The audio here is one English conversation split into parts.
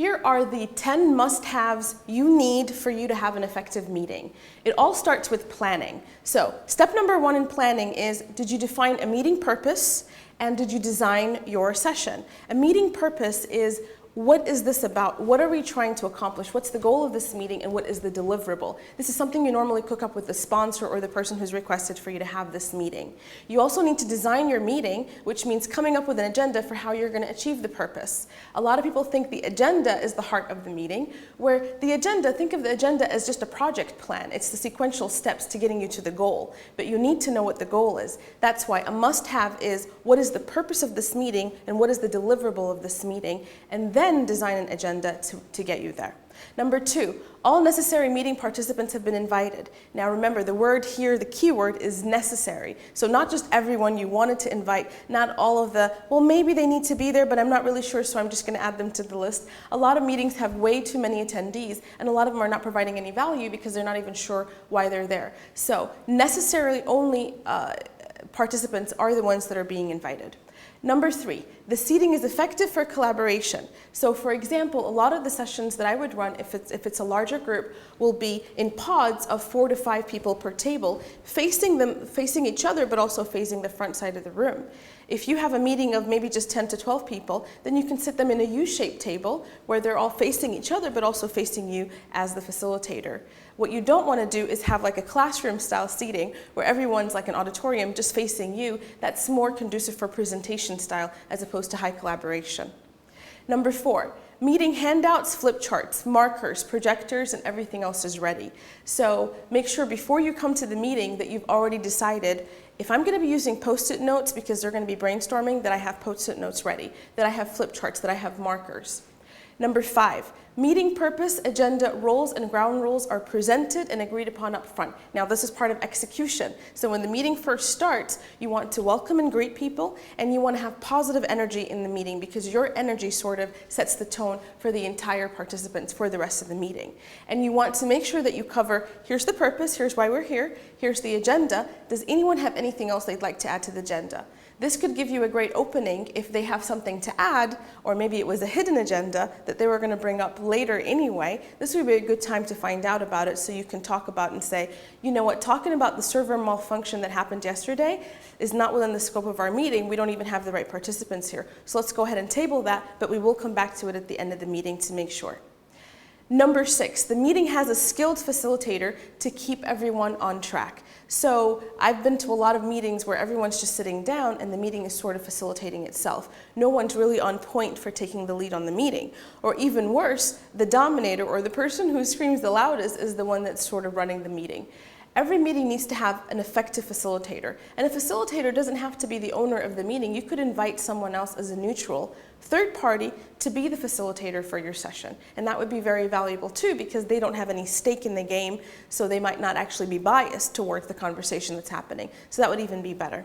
Here are the 10 must-haves you need for you to have an effective meeting. It all starts with planning. So, step number 1 in planning is, did you define a meeting purpose and did you design your session? A meeting purpose is, what is this about? What are we trying to accomplish? What's the goal of this meeting and what is the deliverable? This is something you normally cook up with the sponsor or the person who's requested for you to have this meeting. You also need to design your meeting, which means coming up with an agenda for how you're going to achieve the purpose. A lot of people think the agenda is the heart of the meeting, where the agenda, think of the agenda as just a project plan. It's the sequential steps to getting you to the goal, but you need to know what the goal is. That's why a must-have is, what is the purpose of this meeting and what is the deliverable of this meeting, and then design an agenda to get you there. Number 2, all necessary meeting participants have been invited. Now remember, the word here, the key word is necessary. So not just everyone you wanted to invite, not all of the, well, maybe they need to be there, but I'm not really sure, so I'm just going to add them to the list. A lot of meetings have way too many attendees, and a lot of them are not providing any value because they're not even sure why they're there. So necessarily only participants are the ones that are being invited. Number 3, the seating is effective for collaboration. So for example, a lot of the sessions that I would run, if it's a larger group, will be in pods of 4 to 5 people per table, facing each other, but also facing the front side of the room. If you have a meeting of maybe just 10 to 12 people, then you can sit them in a U-shaped table where they're all facing each other, but also facing you as the facilitator. What you don't want to do is have like a classroom style seating where everyone's like an auditorium just facing you. That's more conducive for presentation style as opposed to high collaboration. Number 4, meeting handouts, flip charts, markers, projectors, and everything else is ready. So make sure before you come to the meeting that you've already decided, if I'm going to be using post-it notes because they're going to be brainstorming, that I have post-it notes ready, that I have flip charts, that I have markers. Number 5, meeting purpose, agenda, roles, and ground rules are presented and agreed upon up front. Now this is part of execution. So when the meeting first starts, you want to welcome and greet people, and you want to have positive energy in the meeting because your energy sort of sets the tone for the entire participants for the rest of the meeting. And you want to make sure that you cover, here's the purpose, here's why we're here, here's the agenda. Does anyone have anything else they'd like to add to the agenda? This could give you a great opening if they have something to add, or maybe it was a hidden agenda that they were going to bring up later anyway. This would be a good time to find out about it so you can talk about and say, you know what, talking about the server malfunction that happened yesterday is not within the scope of our meeting. We don't even have the right participants here. So let's go ahead and table that, but we will come back to it at the end of the meeting to make sure. Number 6, the meeting has a skilled facilitator to keep everyone on track. So I've been to a lot of meetings where everyone's just sitting down and the meeting is sort of facilitating itself. No one's really on point for taking the lead on the meeting. Or even worse, the dominator or the person who screams the loudest is the one that's sort of running the meeting. Every meeting needs to have an effective facilitator. And a facilitator doesn't have to be the owner of the meeting. You could invite someone else as a neutral third party to be the facilitator for your session. And that would be very valuable too because they don't have any stake in the game, so they might not actually be biased towards the conversation that's happening. So that would even be better.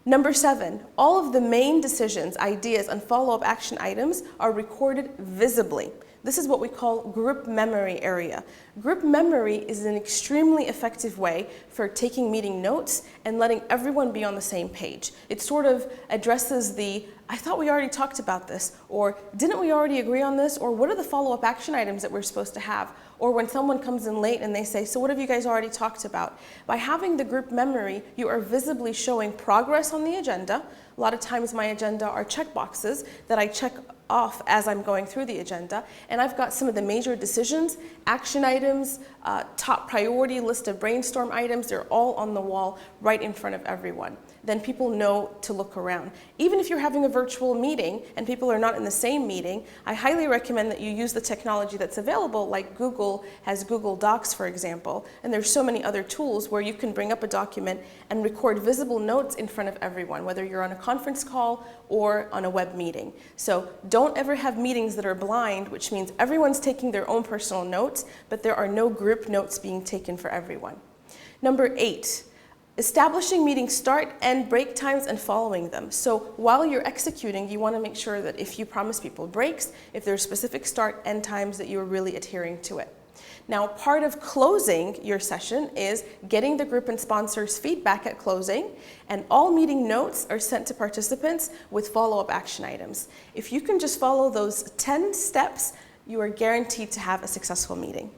Number 7, all of the main decisions, ideas, and follow-up action items are recorded visibly. This is what we call group memory area. Group memory is an extremely effective way for taking meeting notes and letting everyone be on the same page. It sort of addresses the, I thought we already talked about this, or didn't we already agree on this, or what are the follow-up action items that we're supposed to have? Or when someone comes in late and they say, so what have you guys already talked about? By having the group memory, you are visibly showing progress on the agenda. A lot of times my agenda are checkboxes that I check off as I'm going through the agenda, and I've got some of the major decisions, action items, top priority list of brainstorm items, they're all on the wall right in front of everyone. Then people know to look around. Even if you're having a virtual meeting and people are not in the same meeting, I highly recommend that you use the technology that's available, like Google has Google Docs, for example, and there's so many other tools where you can bring up a document and record visible notes in front of everyone, whether you're on a conference call or on a web meeting. So don't ever have meetings that are blind, which means everyone's taking their own personal notes, but there are no group notes being taken for everyone. Number 8, establishing meeting start and break times and following them. So while you're executing, you want to make sure that if you promise people breaks, if there's specific start and times that you're really adhering to it. Now, part of closing your session is getting the group and sponsors feedback at closing, and all meeting notes are sent to participants with follow-up action items. If you can just follow those 10 steps, you are guaranteed to have a successful meeting.